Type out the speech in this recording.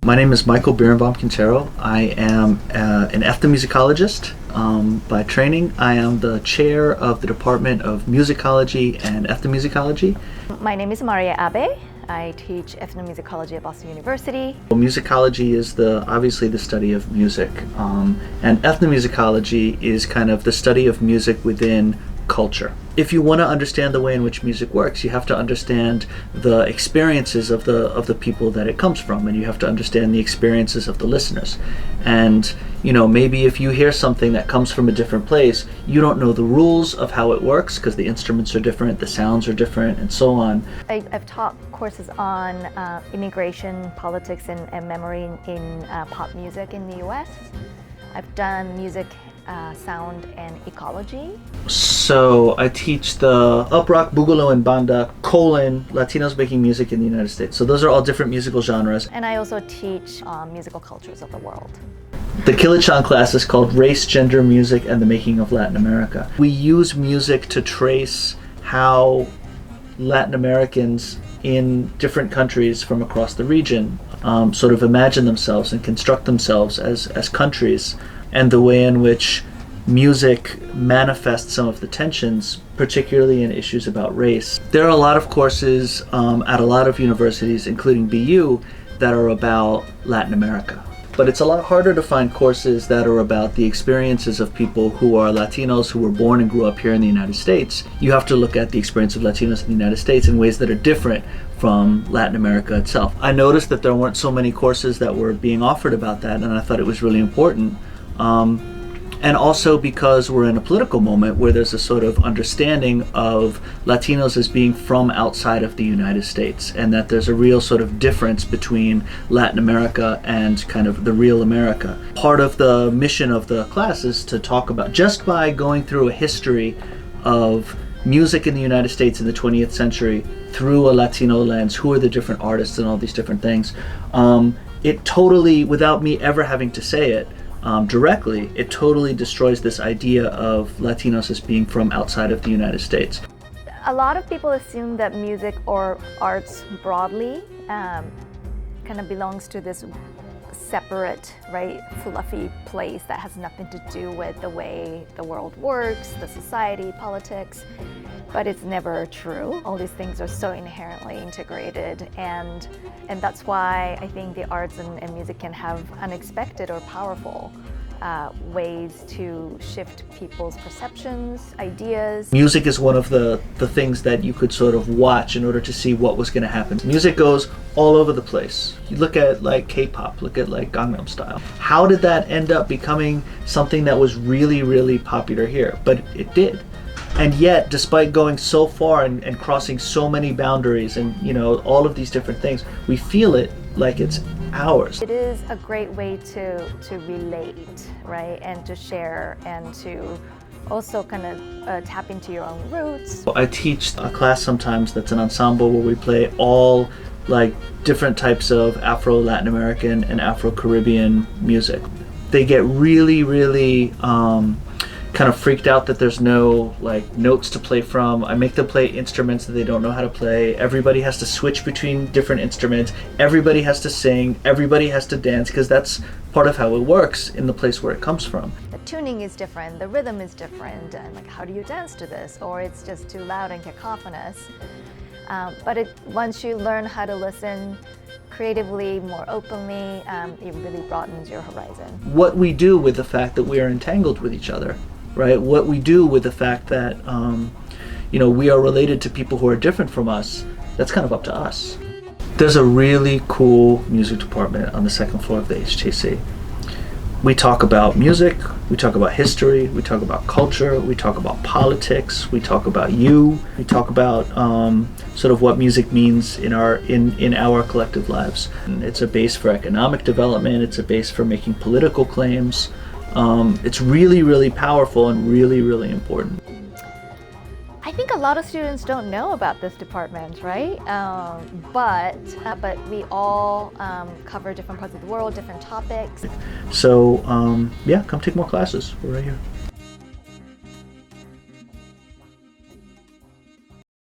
My name is Michael Birnbaum-Quintero. I am an ethnomusicologist by training. I am the chair of the Department of Musicology and Ethnomusicology. My name is Maria Abe. I teach ethnomusicology at Boston University. Musicology is obviously the study of music, and ethnomusicology is kind of the study of music within culture. If you want to understand the way in which music works, you have to understand the experiences of the people that it comes from, and you have to understand the experiences of the listeners. And maybe if you hear something that comes from a different place, you don't know the rules of how it works because the instruments are different, the sounds are different, and so on. I've taught courses on immigration, politics, and memory in pop music in the U.S. I've done music, sound, and ecology. So I teach the uprock, boogaloo, and banda, Latinos making music in the United States. So those are all different musical genres. And I also teach musical cultures of the world. The Kilichan class is called Race, Gender, Music, and the Making of Latin America. We use music to trace how Latin Americans in different countries from across the region sort of imagine themselves and construct themselves as countries, and the way in which music manifests some of the tensions, particularly in issues about race. There are a lot of courses at a lot of universities, including BU, that are about Latin America. But it's a lot harder to find courses that are about the experiences of people who are Latinos who were born and grew up here in the United States. You have to look at the experience of Latinos in the United States in ways that are different from Latin America itself. I noticed that there weren't so many courses that were being offered about that, and I thought it was really important. And also because we're in a political moment where there's a sort of understanding of Latinos as being from outside of the United States, and that there's a real sort of difference between Latin America and kind of the real America. Part of the mission of the class is to talk about, just by going through a history of music in the United States in the 20th century through a Latino lens, who are the different artists and all these different things, it totally, without me ever having to say it, directly, it totally destroys this idea of Latinos as being from outside of the United States. A lot of people assume that music or arts broadly kind of belongs to this separate, right, fluffy place that has nothing to do with the way the world works, the society, politics. But it's never true. All these things are so inherently integrated, and that's why I think the arts and music can have unexpected or powerful ways to shift people's perceptions, ideas. Music is one of the things that you could sort of watch in order to see what was going to happen. Music goes all over the place. You look at like K-pop, look at like Gangnam Style. How did that end up becoming something that was really, really popular here? But it did. And yet, despite going so far and crossing so many boundaries and all of these different things, we feel it like it's ours. It is a great way to relate, right, and to share and to also kind of tap into your own roots. I teach a class sometimes that's an ensemble where we play all like different types of Afro-Latin American and Afro-Caribbean music. They get really, really kind of freaked out that there's no like notes to play from. I make them play instruments that they don't know how to play. Everybody has to switch between different instruments. Everybody has to sing. Everybody has to dance, because that's part of how it works in the place where it comes from. The tuning is different, the rhythm is different, and like, how do you dance to this? Or it's just too loud and cacophonous. But once you learn how to listen creatively, more openly, it really broadens your horizon. What we do with the fact that we are entangled with each other, right? What we do with the fact that we are related to people who are different from us, that's kind of up to us. There's a really cool music department on the second floor of the HTC. We talk about music, we talk about history, we talk about culture, we talk about politics, we talk about we talk about sort of what music means in our collective lives. And it's a base for economic development, it's a base for making political claims. It's really, really powerful and really, really important. I think a lot of students don't know about this department, right? But we all cover different parts of the world, different topics. So yeah, come take more classes. We're right here.